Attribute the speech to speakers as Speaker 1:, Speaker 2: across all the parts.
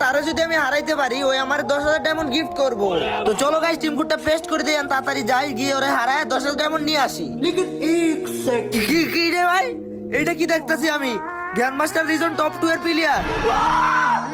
Speaker 1: তারা যদি আমি হারাইতে পারি ওই আমার 10,000 ডায়মন্ড গিফট করবো। তো চলো গাইস টিম কোডটা পেস্ট করে দিই, তাড়াতাড়ি যাই গিয়ে ওরে হারায় 10,000 ডায়মন্ড নিয়ে আসি। কি রে ভাই, এটা কি দেখতেছি আমি? গ্র্যান্ড মাস্টার রিজন টপ 2 এর প্লেয়ার।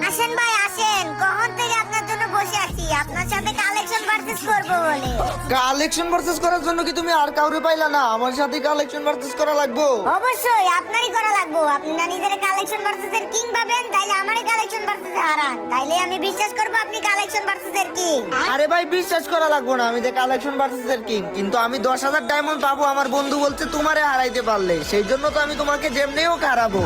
Speaker 2: আসেন ভাই আসেন, কখন থেকে আপনার জন্য বসে আছি আপনার সাথে কালেকশন ভার্সেস করবো বলে।
Speaker 1: কালেকশন ভার্সেস করার জন্য কি তুমি আর কাউরে পাইলা না? আমার সাথে কালেকশন ভার্সেস করা লাগবো।
Speaker 2: অবশ্যই আপনারই করা লাগবো। আপনি না নিজের কালেকশন ভার্সেস এর কিং পাবেন, তাইলে আমারই কালেকশন ভার্সেস হারান, তাইলে আমি বিশ্বাস করবো আপনি কালেকশন ভার্সেস এর কিং।
Speaker 1: আরে ভাই বিশ্বাস করা লাগবো না, আমি যে কালেকশন ভার্সেস এর কিং, কিন্তু আমি 10,000 ডায়মন্ড পাবো আমার বন্ধু বলছে তোমারে হারাইতে পারলে, সেই জন্য তো আমি তোমাকে যেমনি হোক হারাবো।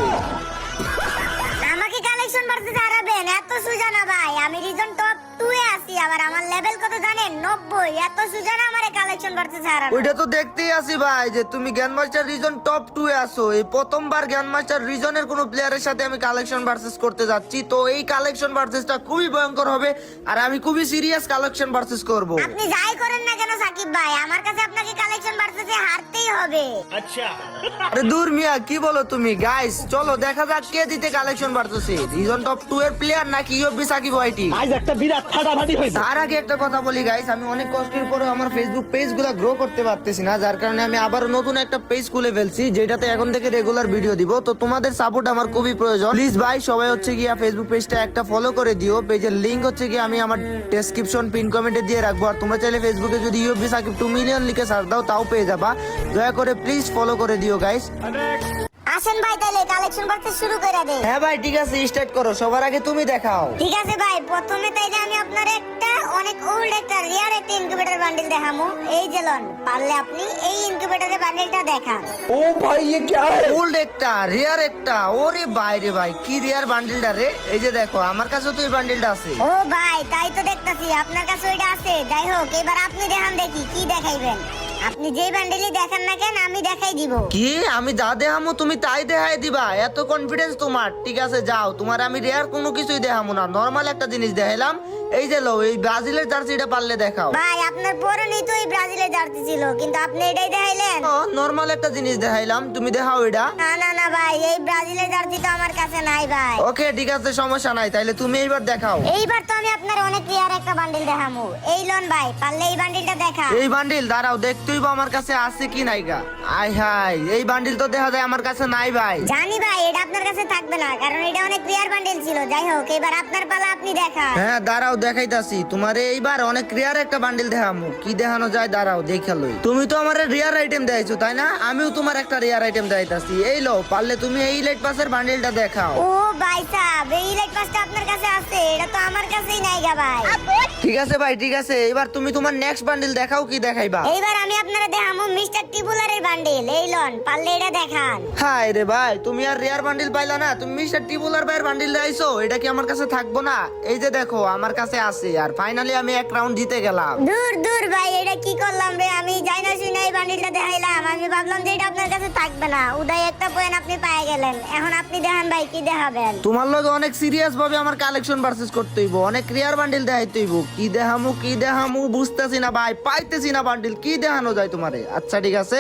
Speaker 2: আমাকে কালেকশন ভার্সেস হারাবেন? এত সুজা না ভাই, আমি রিজন টপ 2 এ আছি, আবার আমার লেভেল কত জানেন? 90। এত সুজা না আমারে কালেকশন ভার্সেস হারানো।
Speaker 1: ওইটা তো দেখতেই আছি ভাই যে তুমি গ্র্যান্ড মাস্টার রিজন টপ 2 এ আছো। এই প্রথমবার গ্র্যান্ড মাস্টার রিজনের কোনো প্লেয়ারের সাথে আমি কালেকশন ভার্সেস করতে যাচ্ছি, তো এই কালেকশন ভার্সেসটা খুবই ভয়ঙ্কর হবে আর আমি খুবই সিরিয়াস কালেকশন ভার্সেস করব।
Speaker 2: আপনি যাই করেন না কেন সাকিব ভাই, আমার কাছে আপনাকে কালেকশন ভার্সেসে হারতেই হবে।
Speaker 1: আরে দূর মিয়া, কি বলো তুমি? গাইস চলো দেখা যাক কে জিতে কালেকশন ভার্সেসে, রিজন টপ 2 এর প্লেয়ার নাকি ইউবি সাকিব ওয়াইটি।
Speaker 3: আজ একটা বিরাট ফাটাফাটি হয়েছে।
Speaker 1: তার আগে একটা কথা বলি গাইস, আমি অনেক কষ্টের পরে আমার ফেসবুক পেজগুলো গ্রো করতে পারতেছি না, যার কারণে আমি আবারও নতুন একটা পেজ খুলে ফেলছি যেটাতে এখন থেকে রেগুলার ভিডিও দিব। তো তোমাদের সাপোর্ট আমার খুবই প্রয়োজন। প্লিজ ভাই সবাই হচ্ছে গিয়া ফেসবুক পেজটা একটা ফলো করে দিও। পেজের লিংক হচ্ছে গিয়ে আমি আমার ডেসক্রিপশন পিন কমেন্টে দিয়ে রাখবো, আর তোমরা চাইলে ফেসবুকে যদি ইউবি সাকিব 2 মিলিয়ন লিখে সার্চ দাও তাও পেয়ে যাবা। দয়া করে প্লিজ ফলো করে দিও গাইস।
Speaker 2: আসেন ভাই তাহলে কালেকশন ভার্সেস শুরু করে দেই।
Speaker 1: হ্যাঁ ভাই ঠিক আছে, স্টার্ট করো, সবার আগে তুমি দেখাও।
Speaker 2: ঠিক আছে ভাই, প্রথমে তাইলে আমি আপনার একটা অনেক ওল্ড একটা রিয়ার একটা ইনকিউবেটর বান্ডেল দেখামু। এই যে লন, পারলে আপনি এই ইনকিউবেটরের বান্ডেলটা দেখান।
Speaker 1: ও ভাই ये क्या है? ওল্ড একটা রিয়ার একটা, ওরে ভাই রে ভাই কি রিয়ার বান্ডেলটা রে। এই যে দেখো আমার কাছে তো এই বান্ডেলটা আছে।
Speaker 2: ও ভাই তাই তো দেখতাছি আপনার কাছে ওইটা আছে। যাই হোক এবার আপনি দেখান দেখি কি দেখাইবেন। আপনি যেই বান্ডেলই দেখান না কেন আমি দেখাই দিব।
Speaker 1: কি আমি যা দেখামো তুমি তাই দেখাই দিবা? এত কনফিডেন্স তোমার? ঠিক আছে যাও, তোমার আমি রেয়ার কোনো কিছুই দেখামো না, নরমাল একটা জিনিস দেখাইলাম। এই যে লো, এই ব্রাজিলের জার্সিটা পারলে দেখাও।
Speaker 2: ভাই আপনার পরনেই তো এই ব্রাজিলের জার্সি ছিল, কিন্তু আপনি এটাই দেখাইলেন।
Speaker 1: নরমাল একটা জিনিস দেখাইলাম, তুমি দেখাও এটা।
Speaker 2: না না না ভাই, এই ব্রাজিলের জার্সি তো আমার কাছে নাই ভাই।
Speaker 1: ওকে ঠিক আছে সমস্যা নাই, তাইলে তুমি এইবার দেখাও।
Speaker 2: এইবার তো আমি আপনার অনেক রিয়ার একটা বান্ডেল দেখামু। এই লোন ভাই, পারলে এই বান্ডেলটা দেখা।
Speaker 1: এই বান্ডিল দাঁড়াও দেখতেই বা আমার কাছে আছে কি নাই গা। আই হাই, এই বান্ডিল তো দেখা যায় আমার কাছে নাই ভাই।
Speaker 2: জানি ভাই এটা আপনার কাছে থাকবে না, কারণ এটা অনেক রিয়ার বান্ডেল ছিল। যাই হোক এবার আপনার পালা, আপনি দেখা।
Speaker 1: হ্যাঁ দাঁড়াও দেখাইতাছি, তোমার এইবার অনেক রিয়ার একটা বান্ডিল দেখামু। কি দেখানো যায় দাঁড়াও দেখালই। তুমি তো আমার রিয়ার আইটেম দেখাইছো তাই না? আমিও তোমার একটা রিয়ার আইটেম দেখাইতাছি। এই লো, পারলে তুমি এই লাইট পাসের বান্ডিলটা দেখাও।
Speaker 2: ও ভাই সাহেব, এই লাইট পাসটা আপনার কাছে আছে, এটা তো আমার কাছেই নাই গা ভাই।
Speaker 1: ঠিক আছে ভাই ঠিক আছে, এবার তুমি তোমার নেক্সট বান্ডিল দেখাও, কি দেখাইবা?
Speaker 2: এইবার আমি আপনারা দেখামু মিস্টার টিবুলারের বান্ডেল। এই লোন, পারলে এটা দেখান।
Speaker 1: হাই রে ভাই, তুমি আর রিয়ার বান্ডিল পাইলা না, তুমি মিস্টার টিবুলার ভাইয়ের বান্ডিল দেখাইছো। এটা কি আমার কাছে থাকবো না? এই যে দেখো আমার কাছে আছে, আর ফাইনালি আমি এক রাউন্ড জিতে গেলাম।
Speaker 2: দূর দূর ভাই, এটা কি করলাম রে? আমি যাই না শুনে এই বান্ডেলটা দেখাইলাম, আমি ভাবলাম যে এটা আপনার কাছে থাকবে না। উদয় একটা পয়েন্ট আপনি পেয়ে গেলেন। এখন আপনি দেখান ভাই কি দেখাবেন।
Speaker 1: তোমার লগে অনেক সিরিয়াস ভাবে আমার কালেকশন ভার্সেস করতে হইব, অনেক রিয়ার বান্ডিল দেখাইতে হইব। কি দেখামু বুঝতেছি না ভাই, পাইতেছি না বান্ডিল কি দেখানো যায় তোমারে। আচ্ছা ঠিক আছে,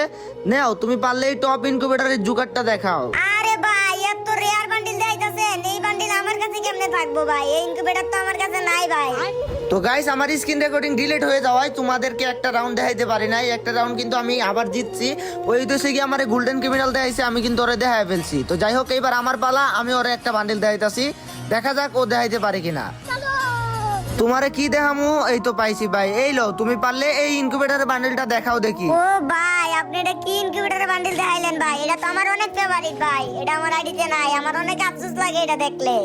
Speaker 1: নেও তুমি পারলে এই টপ ইনকিউবেটরের জুগারটা দেখাও।
Speaker 2: আরে ভাই এত রেয়ার বান্ডিল দেখাইতাছেন, এই বান্ডিল আমার কাছে কেমনে থাকবো ভাই? এই ইনকিউবেটর তো আমার কাছে নাই ভাই।
Speaker 1: তো গাইস আমার স্ক্রিন রেকর্ডিং ডিলিট হয়ে যাওয়ায় তোমাদেরকে একটা রাউন্ড দেখাইতে পারি নাই। একটা রাউন্ড কিন্তু আমি আবার জিতছি। ওই দেশে গিয়ে আমার গোল্ডেন ক্রিমিনাল দেখাইছে, আমি কিন্তু ওরে দেখাই ফেলছি। তো যাই হোক এইবার আমার পালা, আমি ওরে একটা বান্ডিল দেখাইতাছি, দেখা যাক ও দেখাইতে পারে কিনা। তোমারে কি দেখামু? এই তো পাইছি ভাই। এই লো, তুমি পারলে এই ইনকিউবেটরের বান্ডিলটা দেখাও দেখি।
Speaker 2: ও ভাই আপনি এটা কি ইনকিউবেটরের বান্ডিল দেখাইলেন ভাই? এটা তো আমার অনেক ফেভারিট ভাই, এটা আমার আইডিতে নাই, আমার অনেক আফসোস লাগে এটা দেখলে।